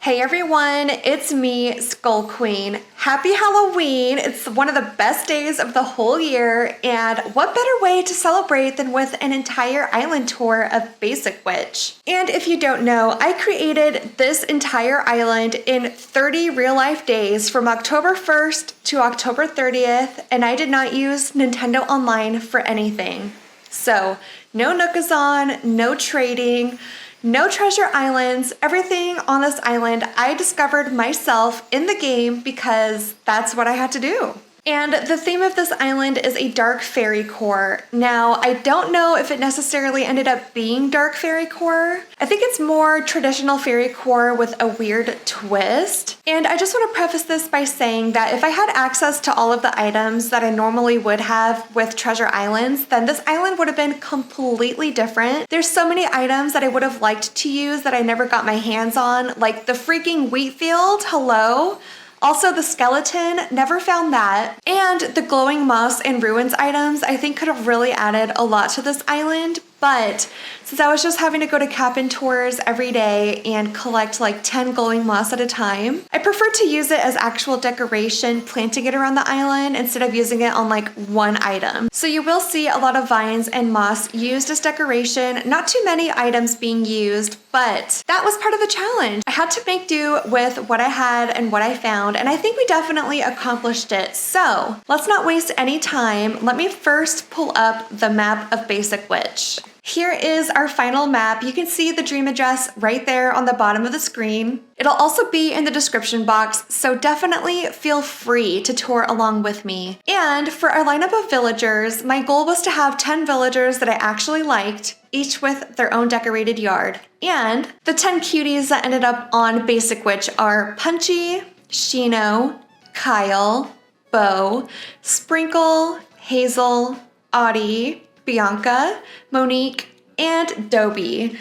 Hey everyone, it's me, Skull Queen. Happy Halloween! It's one of the best days of the whole year, and what better way to celebrate than with an entire island tour of Basic Witch. And if you don't know, I created this entire island in 30 real-life days from October 1st to October 30th, and I did not use Nintendo Online for anything. So, no Nookazon, no trading, no treasure islands, everything on this island I discovered myself in the game because that's what I had to do. And the theme of this island is a dark fairy core. Now, I don't know if it necessarily ended up being dark fairy core. I think it's more traditional fairy core with a weird twist. And I just want to preface this by saying that if I had access to all of the items that I normally would have with treasure islands, then this island would have been completely different. There's so many items that I would have liked to use that I never got my hands on, like the freaking wheat field, hello? Also, the skeleton, never found that. And the glowing moss and ruins items, I think could have really added a lot to this island. But since I was just having to go to cabin tours every day and collect like 10 glowing moss at a time, I prefer to use it as actual decoration, planting it around the island instead of using it on like one item. So you will see a lot of vines and moss used as decoration, not too many items being used, but that was part of the challenge. I had to make do with what I had and what I found, and I think we definitely accomplished it. So let's not waste any time. Let me first pull up the map of Basic Witch. Here is our final map. You can see the dream address right there on the bottom of the screen. It'll also be in the description box, so definitely feel free to tour along with me. And for our lineup of villagers, my goal was to have 10 villagers that I actually liked, each with their own decorated yard. And the 10 cuties that ended up on Basic Witch are Punchy, Shino, Kyle, Bo, Sprinkle, Hazel, Audie, Bianca, Monique, and Dobie.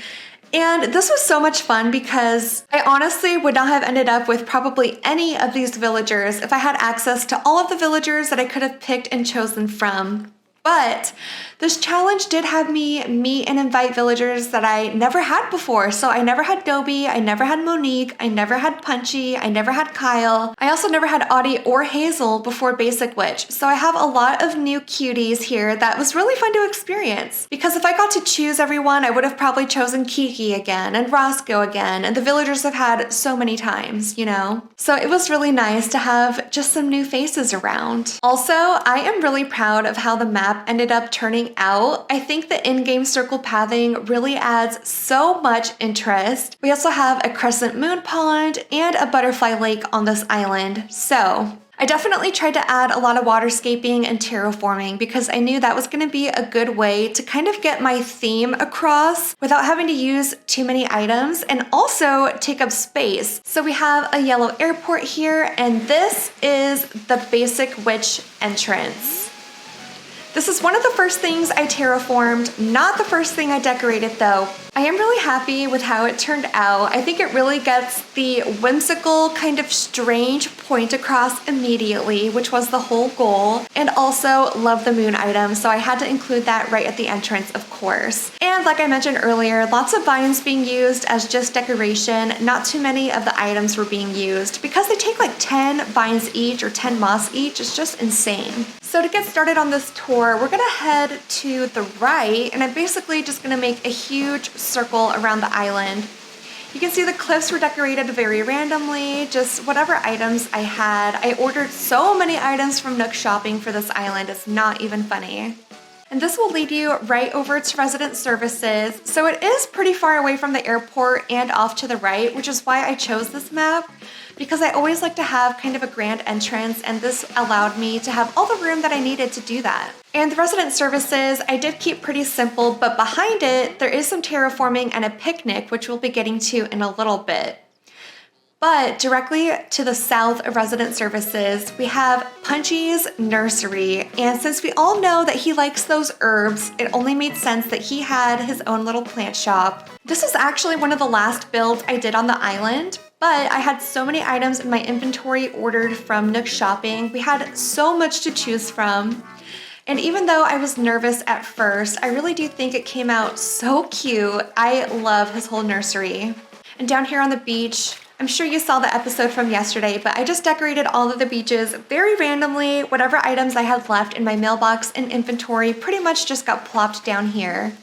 And this was so much fun because I honestly would not have ended up with probably any of these villagers if I had access to all of the villagers that I could have picked and chosen from. But this challenge did have me meet and invite villagers that I never had before. So I never had Dobie, I never had Monique, I never had Punchy, I never had Kyle. I also never had Audie or Hazel before Basic Witch. So I have a lot of new cuties here that was really fun to experience. Because if I got to choose everyone, I would have probably chosen Kiki again and Roscoe again. And the villagers I've had so many times, you know? So it was really nice to have just some new faces around. Also, I am really proud of how the map ended up turning out. I think the in-game circle pathing really adds so much interest. We also have a crescent moon pond and a butterfly lake on this island. So I definitely tried to add a lot of waterscaping and terraforming because I knew that was going to be a good way to kind of get my theme across without having to use too many items and also take up space. So we have a yellow airport here, and this is the Basic Witch entrance. This is one of the first things I terraformed, not the first thing I decorated though. I am really happy with how it turned out. I think it really gets the whimsical, kind of strange point across immediately, which was the whole goal, and also love the moon item, so I had to include that right at the entrance, of course. And like I mentioned earlier, lots of vines being used as just decoration. Not too many of the items were being used because they take like 10 vines each or 10 moss each. It's just insane. So to get started on this tour, we're gonna head to the right, and I'm basically just gonna make a huge circle around the island. You can see the cliffs were decorated very randomly, just whatever items I had. I ordered so many items from Nook Shopping for this island, it's not even funny. And this will lead you right over to resident services. So it is pretty far away from the airport and off to the right, which is why I chose this map, because I always like to have kind of a grand entrance, and this allowed me to have all the room that I needed to do that. And the resident services, I did keep pretty simple, but behind it, there is some terraforming and a picnic, which we'll be getting to in a little bit. But directly to the south of resident services, we have Punchy's nursery. And since we all know that he likes those herbs, it only made sense that he had his own little plant shop. This was actually one of the last builds I did on the island, but I had so many items in my inventory ordered from Nook Shopping. We had so much to choose from. And even though I was nervous at first, I really do think it came out so cute. I love his whole nursery. And down here on the beach, I'm sure you saw the episode from yesterday, but I just decorated all of the beaches very randomly. Whatever items I had left in my mailbox and inventory pretty much just got plopped down here.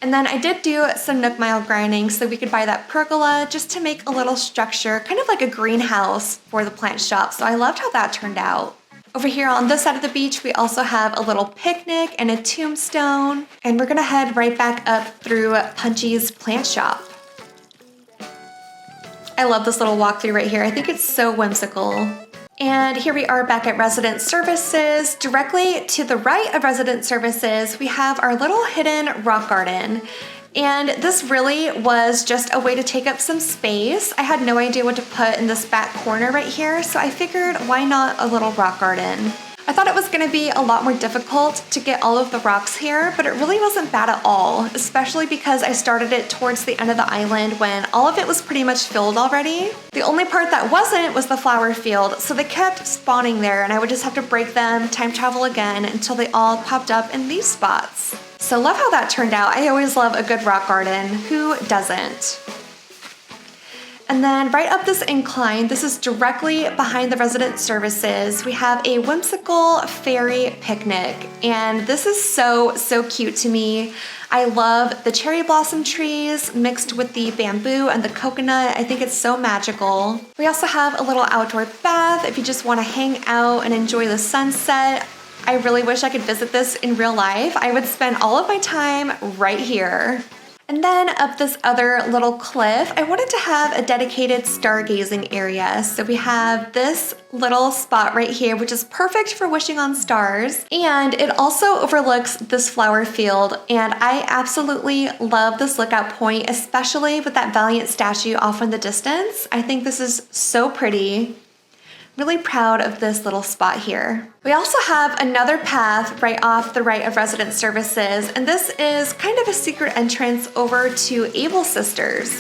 And then I did do some Nook Mile grinding so we could buy that pergola just to make a little structure, kind of like a greenhouse for the plant shop. So I loved how that turned out. Over here on this side of the beach, we also have a little picnic and a tombstone. And we're gonna head right back up through Punchy's plant shop. I love this little walkthrough right here. I think it's so whimsical. And here we are back at Resident Services. Directly to the right of Resident Services, we have our little hidden rock garden. And this really was just a way to take up some space. I had no idea what to put in this back corner right here, so I figured why not a little rock garden? I thought it was gonna be a lot more difficult to get all of the rocks here, but it really wasn't bad at all, especially because I started it towards the end of the island when all of it was pretty much filled already. The only part that wasn't was the flower field, so they kept spawning there and I would just have to break them, time travel again until they all popped up in these spots. So love how that turned out. I always love a good rock garden. Who doesn't? And then right up this incline, this is directly behind the Resident Services, we have a whimsical fairy picnic. And this is so cute to me. I love the cherry blossom trees mixed with the bamboo and the coconut. I think it's so magical. We also have a little outdoor bath if you just want to hang out and enjoy the sunset. I really wish I could visit this in real life. I would spend all of my time right here. And then up this other little cliff, I wanted to have a dedicated stargazing area. So we have this little spot right here, which is perfect for wishing on stars. And it also overlooks this flower field. And I absolutely love this lookout point, especially with that Valiant statue off in the distance. I think this is so pretty. Really proud of this little spot here. We also have another path right off the right of Resident Services, and this is kind of a secret entrance over to Able Sisters.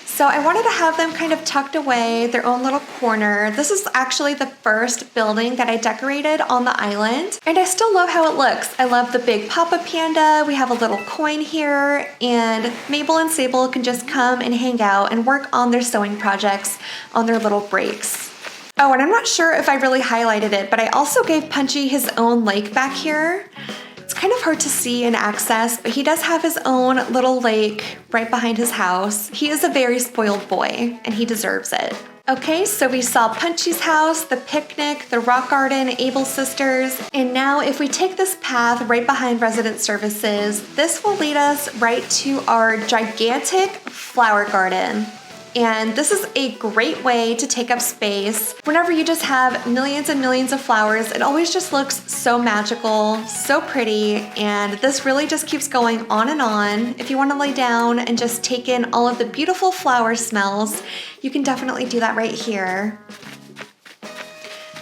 So I wanted to have them kind of tucked away, their own little corner. This is actually the first building that I decorated on the island, and I still love how it looks. I love the big Papa Panda. We have a little coin here, and Mabel and Sable can just come and hang out and work on their sewing projects on their little breaks. Oh, and I'm not sure if I really highlighted it, but I also gave Punchy his own lake back here. It's kind of hard to see and access, but he does have his own little lake right behind his house. He is a very spoiled boy, and he deserves it. Okay, so we saw Punchy's house, the picnic, the rock garden, Able Sisters, and now if we take this path right behind Resident Services, this will lead us right to our gigantic flower garden. And this is a great way to take up space. Whenever you just have millions and millions of flowers, it always just looks so magical, so pretty, and this really just keeps going on and on. If you want to lay down and just take in all of the beautiful flower smells, you can definitely do that right here.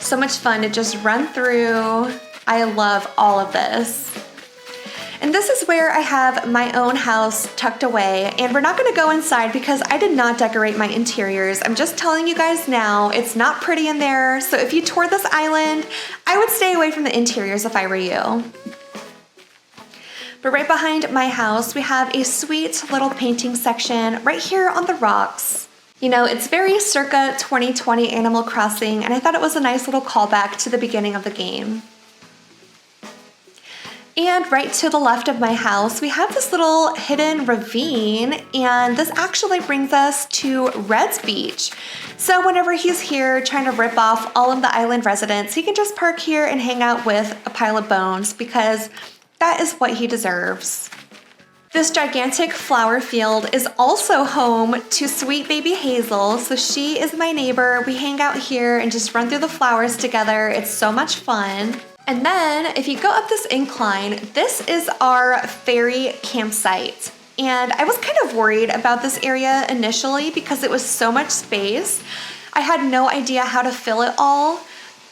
So much fun to just run through. I love all of this. And this is where I have my own house tucked away, and we're not gonna go inside because I did not decorate my interiors. I'm just telling you guys now, it's not pretty in there, so if you toured this island, I would stay away from the interiors if I were you. But right behind my house, we have a sweet little painting section right here on the rocks. You know, it's very circa 2020 Animal Crossing, and I thought it was a nice little callback to the beginning of the game. And right to the left of my house, we have this little hidden ravine, and this actually brings us to Red's Beach. So whenever he's here trying to rip off all of the island residents, he can just park here and hang out with a pile of bones because that is what he deserves. This gigantic flower field is also home to sweet baby Hazel. So she is my neighbor. We hang out here and just run through the flowers together. It's so much fun. And then if you go up this incline, this is our fairy campsite. And I was kind of worried about this area initially because it was so much space. I had no idea how to fill it all,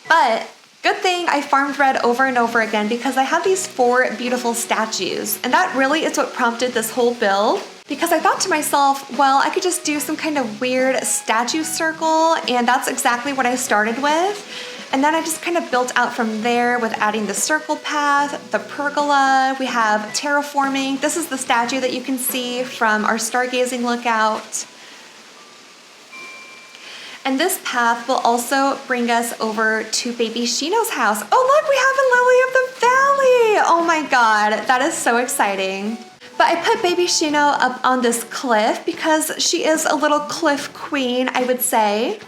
but good thing I farmed Red over and over again because I have these 4 beautiful statues. And that really is what prompted this whole build. Because I thought to myself, well, I could just do some kind of weird statue circle, and that's exactly what I started with. And then I just kind of built out from there with adding the circle path, the pergola, we have terraforming. This is the statue that you can see from our stargazing lookout. And this path will also bring us over to baby Shino's house. Oh, look, we have a lily of the valley. Oh my God, that is so exciting. But I put baby Shino up on this cliff because she is a little cliff queen, I would say.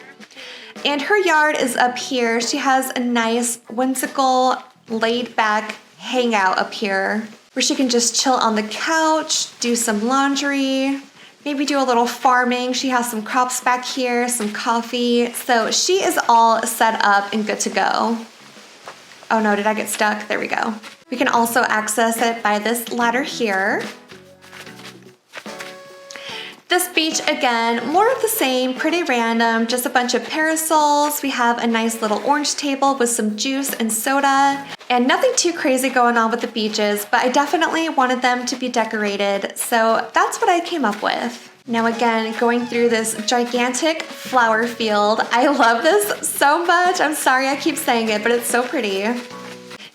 And her yard is up here. She has a nice whimsical, laid back hangout up here where she can just chill on the couch, do some laundry, maybe do a little farming. She has some crops back here, some coffee. So she is all set up and good to go. Oh no, did I get stuck? There we go. We can also access it by this ladder here. This beach, again, more of the same, pretty random, just a bunch of parasols. We have a nice little orange table with some juice and soda, and nothing too crazy going on with the beaches, but I definitely wanted them to be decorated, so that's what I came up with. Now again, going through this gigantic flower field. I love this so much. I'm sorry I keep saying it, but it's so pretty.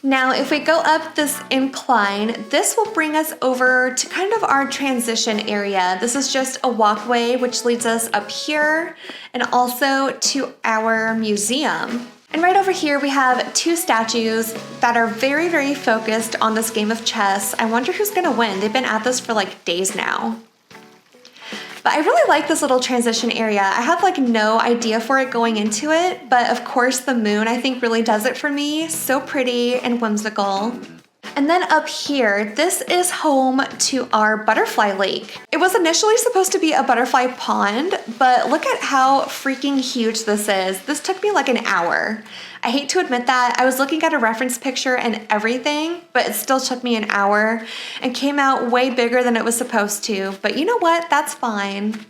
Now, if we go up this incline, this will bring us over to kind of our transition area. This is just a walkway which leads us up here and also to our museum. And right over here, we have two statues that are very, very focused on this game of chess. I wonder who's gonna win. They've been at this for like days now. But I really like this little transition area. I had like no idea for it going into it, but of course the moon I think really does it for me. So pretty and whimsical. And then up here, this is home to our butterfly lake. It was initially supposed to be a butterfly pond, but look at how freaking huge this is. This took me like an hour. I hate to admit that. I was looking at a reference picture and everything, but it still took me an hour and came out way bigger than it was supposed to. But you know what? That's fine.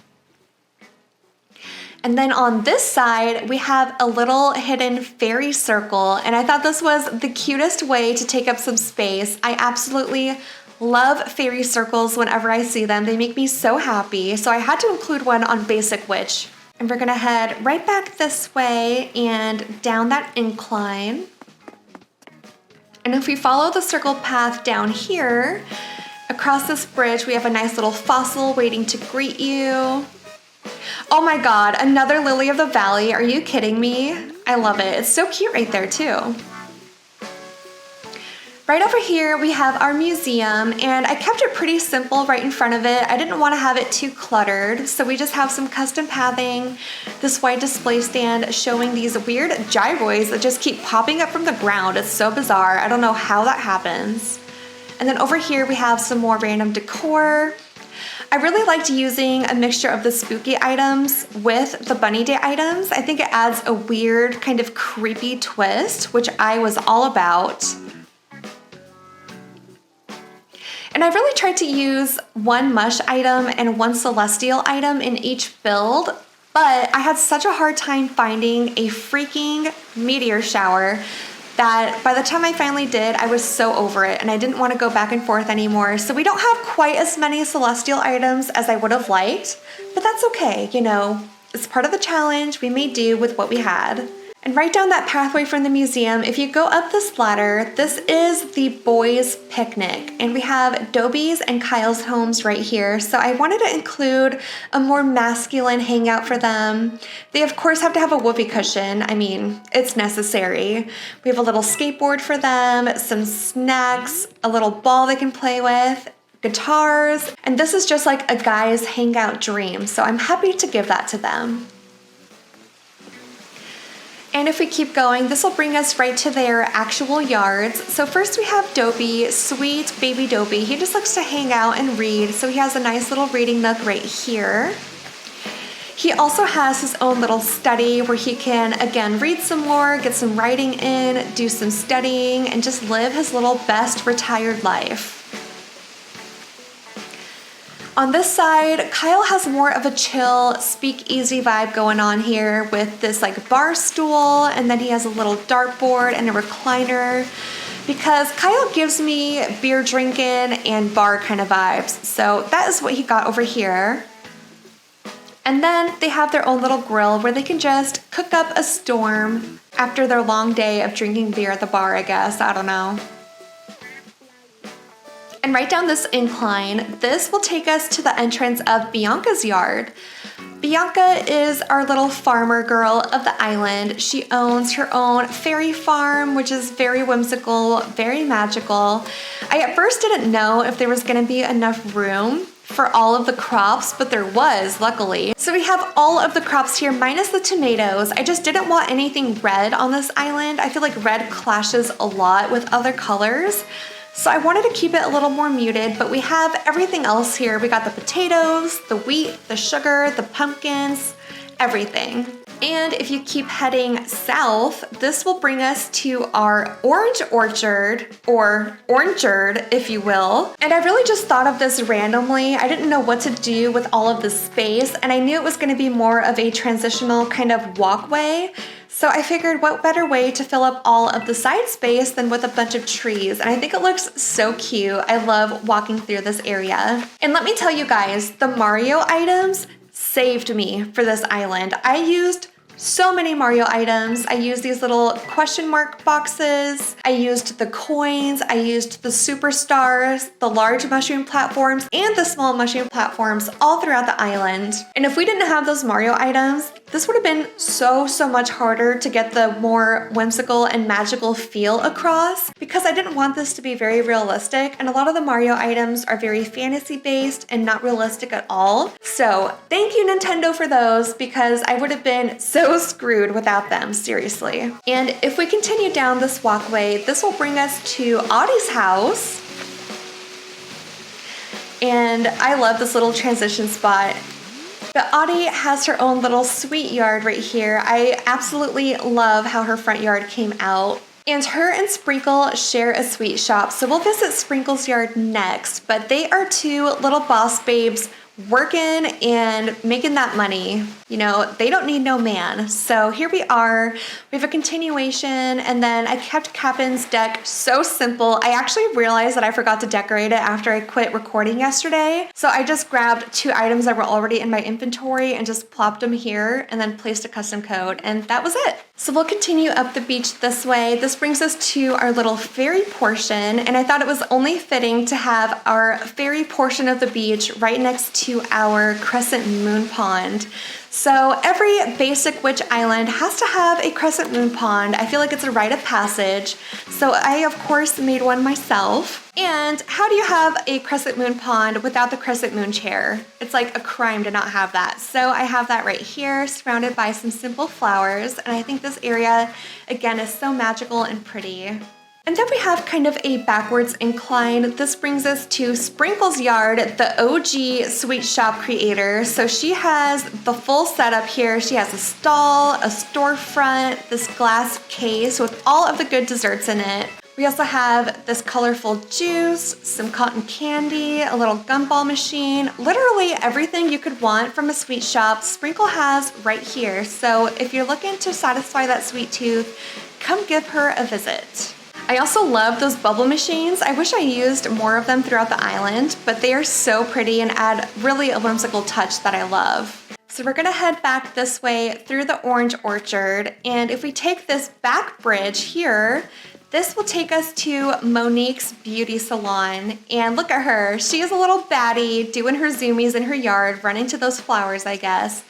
And then on this side, we have a little hidden fairy circle, and I thought this was the cutest way to take up some space. I absolutely love fairy circles whenever I see them. They make me so happy, so I had to include one on Basic Witch. And we're gonna head right back this way and down that incline. And if we follow the circle path down here, across this bridge, we have a nice little fossil waiting to greet you. Oh my God, another lily of the valley. Are you kidding me? I love it. It's so cute right there too. Right over here, we have our museum, and I kept it pretty simple right in front of it. I didn't want to have it too cluttered, so we just have some custom pathing, this white display stand showing these weird gyroids that just keep popping up from the ground. It's so bizarre. I don't know how that happens. And then over here, we have some more random decor. I really liked using a mixture of the spooky items with the bunny day items. I think it adds a weird kind of creepy twist, which I was all about. And I really tried to use one mush item and one celestial item in each build, but I had such a hard time finding a freaking meteor shower that by the time I finally did, I was so over it and I didn't want to go back and forth anymore. So we don't have quite as many celestial items as I would have liked, but that's okay, you know. It's part of the challenge. We made do with what we had. And right down that pathway from the museum, if you go up this ladder, this is the boys' picnic. And we have Dobie's and Kyle's homes right here. So I wanted to include a more masculine hangout for them. They of course have to have a whoopee cushion. I mean, it's necessary. We have a little skateboard for them, some snacks, a little ball they can play with, guitars. And this is just like a guy's hangout dream. So I'm happy to give that to them. And if we keep going, this will bring us right to their actual yards. So first we have Dobie, sweet baby Dobie. He just likes to hang out and read. So he has a nice little reading nook right here. He also has his own little study where he can, again, read some more, get some writing in, do some studying, and just live his little best retired life. On this side, Kyle has more of a chill, speakeasy vibe going on here with this like bar stool, and then he has a little dartboard and a recliner because Kyle gives me beer drinking and bar kind of vibes. So that is what he got over here. And then they have their own little grill where they can just cook up a storm after their long day of drinking beer at the bar, I guess. I don't know. And right down this incline, this will take us to the entrance of Bianca's yard. Bianca is our little farmer girl of the island. She owns her own fairy farm, which is very whimsical, very magical. I at first didn't know if there was gonna be enough room for all of the crops, but there was, luckily. So we have all of the crops here minus the tomatoes. I just didn't want anything red on this island. I feel like red clashes a lot with other colors. So I wanted to keep it a little more muted, but we have everything else here. We got the potatoes, the wheat, the sugar, the pumpkins, everything. And if you keep heading south, this will bring us to our orange orchard, or orchard, if you will. And I really just thought of this randomly. I didn't know what to do with all of this space, and I knew it was gonna be more of a transitional kind of walkway. So I figured what better way to fill up all of the side space than with a bunch of trees. And I think it looks so cute. I love walking through this area. And let me tell you guys, the Mario items saved me for this island. I used so many Mario items. I used these little question mark boxes. I used the coins. I used the superstars, the large mushroom platforms, and the small mushroom platforms all throughout the island. And if we didn't have those Mario items, this would have been so much harder to get the more whimsical and magical feel across, because I didn't want this to be very realistic, and a lot of the Mario items are very fantasy based and not realistic at all. So thank you, Nintendo, for those, because I would have been so screwed without them, seriously. And if we continue down this walkway, this will bring us to Audie's house. And I love this little transition spot. But Audie has her own little sweet yard right here. I absolutely love how her front yard came out. And her and Sprinkle share a sweet shop, so we'll visit Sprinkle's yard next. But they are two little boss babes working and making that money. You know, they don't need no man. So here we are. We have a continuation, and then I kept Captain's deck so simple. I actually realized that I forgot to decorate it after I quit recording yesterday. So I just grabbed 2 items that were already in my inventory and just plopped them here and then placed a custom code, and that was it. So we'll continue up the beach this way. This brings us to our little ferry portion, and I thought it was only fitting to have our ferry portion of the beach right next to our crescent moon pond. So every basic witch island has to have a crescent moon pond. I feel like it's a rite of passage. So I, of course, made one myself. And how do you have a crescent moon pond without the crescent moon chair? It's like a crime to not have that. So I have that right here, surrounded by some simple flowers. And I think this area, again, is so magical and pretty. And then we have kind of a backwards incline. This brings us to Sprinkle's yard, the OG sweet shop creator. So she has the full setup here. She has a stall, a storefront, this glass case with all of the good desserts in it. We also have this colorful juice, some cotton candy, a little gumball machine, literally everything you could want from a sweet shop, Sprinkle has right here. So if you're looking to satisfy that sweet tooth, come give her a visit. I also love those bubble machines. I wish I used more of them throughout the island, but they are so pretty and add really a whimsical touch that I love. So we're gonna head back this way through the orange orchard, and if we take this back bridge here, this will take us to Monique's beauty salon. And look at her, she is a little baddie doing her zoomies in her yard, running to those flowers, I guess.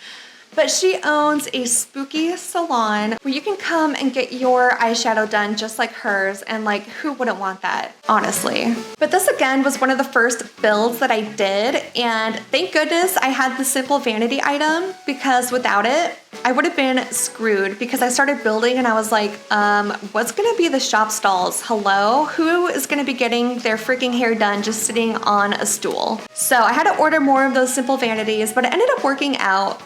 But she owns a spooky salon where you can come and get your eyeshadow done just like hers, and like, who wouldn't want that, honestly? But this again was one of the first builds that I did, and thank goodness I had the simple vanity item, because without it, I would have been screwed, because I started building and I was like, what's gonna be the shop stalls? Hello? Who is gonna be getting their freaking hair done just sitting on a stool? So I had to order more of those simple vanities, but it ended up working out.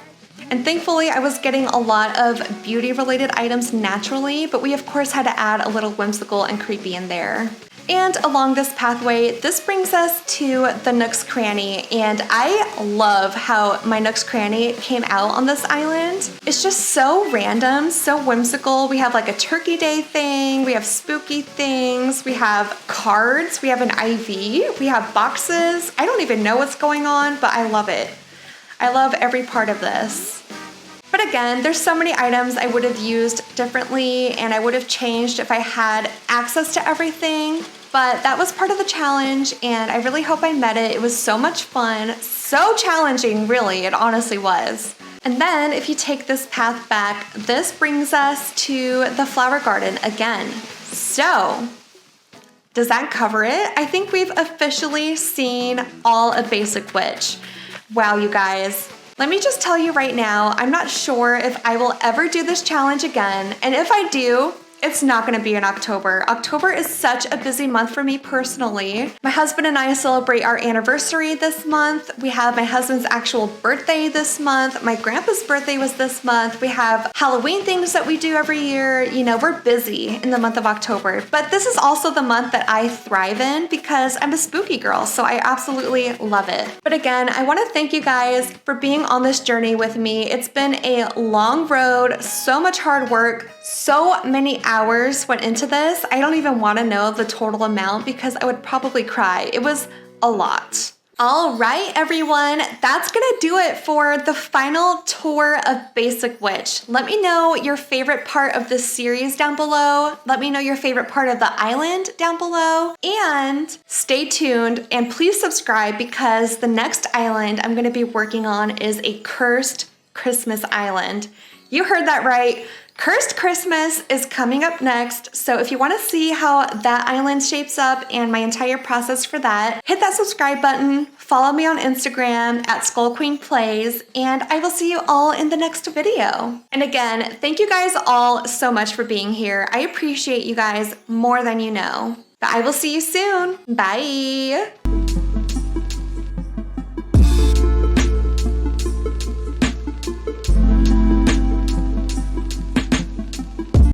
And thankfully, I was getting a lot of beauty-related items naturally, but we of course had to add a little whimsical and creepy in there. And along this pathway, this brings us to the Nook's Cranny, and I love how my Nook's Cranny came out on this island. It's just so random, so whimsical. We have like a Turkey Day thing, we have spooky things, we have cards, we have an IV, we have boxes. I don't even know what's going on, but I love it. I love every part of this. But again, there's so many items I would have used differently and I would have changed if I had access to everything. but that was part of the challenge and I really hope I met it. It was so much fun, so challenging, really, it honestly was. And then if you take this path back, this brings us to the flower garden again. So, does that cover it? I think we've officially seen all of Basic Witch. Wow, you guys. Let me just tell you right now, I'm not sure if I will ever do this challenge again. And if I do, it's not gonna be in October. October is such a busy month for me personally. My husband and I celebrate our anniversary this month. We have my husband's actual birthday this month. My grandpa's birthday was this month. We have Halloween things that we do every year. You know, we're busy in the month of October. But this is also the month that I thrive in because I'm a spooky girl, so I absolutely love it. But again, I wanna thank you guys for being on this journey with me. It's been a long road, so much hard work, so many hours went into this. I don't even want to know the total amount because I would probably cry. It was a lot. All right, everyone, that's gonna do it for the final tour of Basic Witch. Let me know your favorite part of this series down below. Let me know your favorite part of the island down below. And stay tuned and please subscribe because the next island I'm gonna be working on is a cursed Christmas island. You heard that right. Cursed Christmas is coming up next, so if you want to see how that island shapes up and my entire process for that, hit that subscribe button, follow me on Instagram at SkullQueenPlays, and I will see you all in the next video. And again, thank you guys all so much for being here. I appreciate you guys more than you know. But I will see you soon. Bye!